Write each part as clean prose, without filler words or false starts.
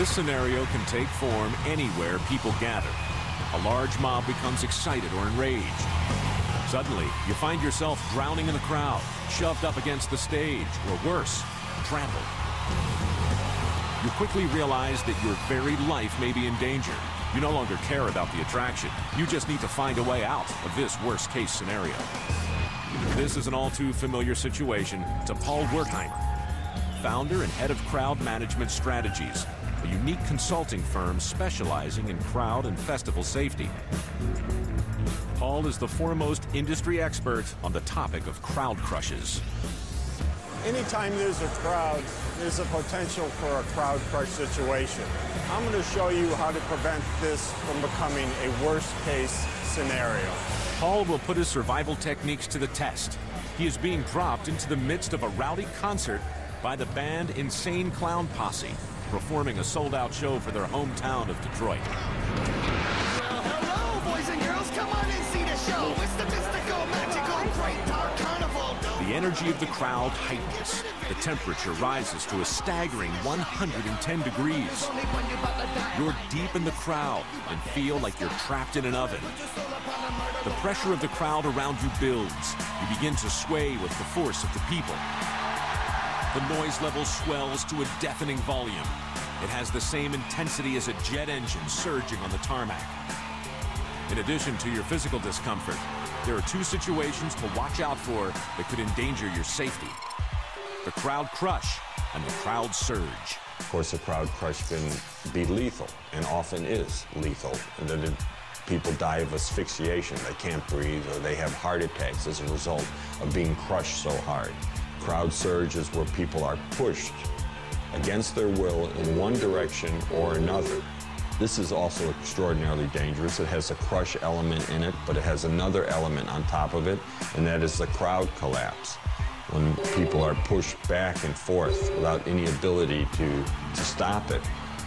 This scenario can take form anywhere people gather. A large mob becomes excited or enraged. Suddenly, you find yourself drowning in the crowd, shoved up against the stage, or worse, trampled. You quickly realize that your very life may be in danger. You no longer care about the attraction. You just need to find a way out of this worst-case scenario. This is an all-too-familiar situation to Paul Wertheimer, founder and head of Crowd Management Strategies, a unique consulting firm specializing in crowd and festival safety. Paul is the foremost industry expert on the topic of crowd crushes. Anytime there's a crowd, there's a potential for a crowd crush situation. I'm going to show you how to prevent this from becoming a worst-case scenario. Paul will put his survival techniques to the test. He is being dropped into the midst of a rowdy concert by the band Insane Clown Posse, performing a sold-out show for their hometown of Detroit. Well, hello, boys and girls. Come on and see the show. It's the mystical, magical, great dark carnival. The energy of the crowd heightens. The temperature rises to a staggering 110 degrees. You're deep in the crowd and feel like you're trapped in an oven. The pressure of the crowd around you builds. You begin to sway with the force of the people. The noise level swells to a deafening volume. It has the same intensity as a jet engine surging on the tarmac. In addition to your physical discomfort, there are two situations to watch out for that could endanger your safety: the crowd crush and the crowd surge. Of course, the crowd crush can be lethal, and often is lethal. And then people die of asphyxiation. They can't breathe, or they have heart attacks as a result of being crushed so hard. Crowd surge is where people are pushed against their will in one direction or another. This is also extraordinarily dangerous. It has a crush element in it, but it has another element on top of it, and that is the crowd collapse. When people are pushed back and forth without any ability to stop it,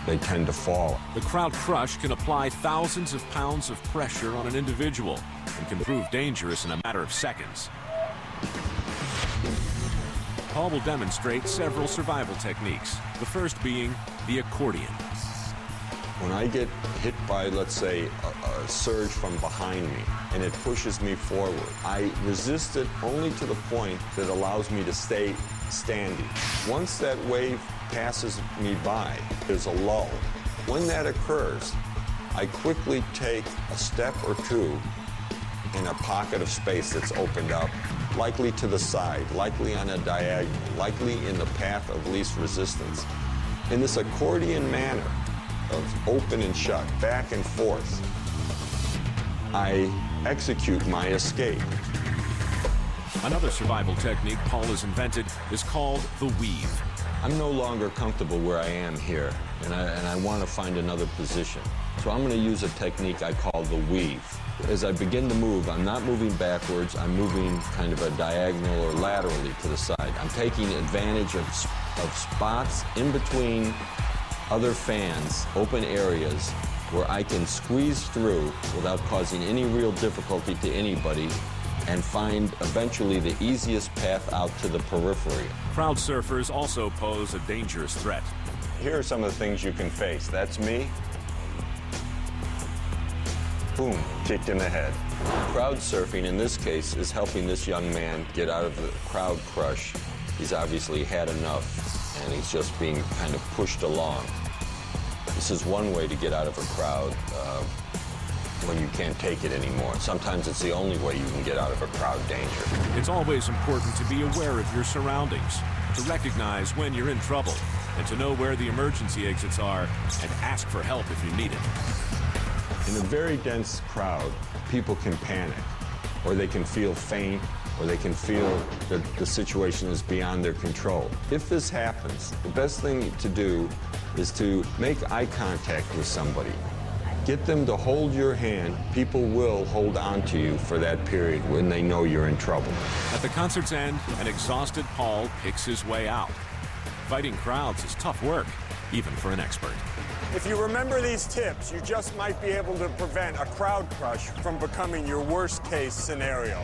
they tend to fall. The crowd crush can apply thousands of pounds of pressure on an individual and can prove dangerous in a matter of seconds. Paul will demonstrate several survival techniques, the first being the accordion. When I get hit by, let's say, a surge from behind me, and it pushes me forward, I resist it only to the point that allows me to stay standing. Once that wave passes me by, there's a lull. When that occurs, I quickly take a step or two in a pocket of space that's opened up, likely to the side, likely on a diagonal, likely in the path of least resistance. In this accordion manner of open and shut, back and forth, I execute my escape. Another survival technique Paul has invented is called the weave. I'm no longer comfortable where I am here, and I want to find another position. So I'm going to use a technique I call the weave. As I begin to move, I'm not moving backwards, I'm moving kind of a diagonal or laterally to the side. I'm taking advantage of spots in between other fans, open areas, where I can squeeze through without causing any real difficulty to anybody and find eventually the easiest path out to the periphery. Crowd surfers also pose a dangerous threat. Here are some of the things you can face. That's me. Boom, kicked in the head. Crowd surfing, in this case, is helping this young man get out of the crowd crush. He's obviously had enough, and he's just being kind of pushed along. This is one way to get out of a crowd when you can't take it anymore. Sometimes it's the only way you can get out of a crowd danger. It's always important to be aware of your surroundings, to recognize when you're in trouble, and to know where the emergency exits are, and ask for help if you need it. In a very dense crowd, people can panic, or they can feel faint, or they can feel that the situation is beyond their control. If this happens, the best thing to do is to make eye contact with somebody. Get them to hold your hand. People will hold on to you for that period when they know you're in trouble. At the concert's end, an exhausted Paul picks his way out. Fighting crowds is tough work, even for an expert. If you remember these tips, you just might be able to prevent a crowd crush from becoming your worst-case scenario.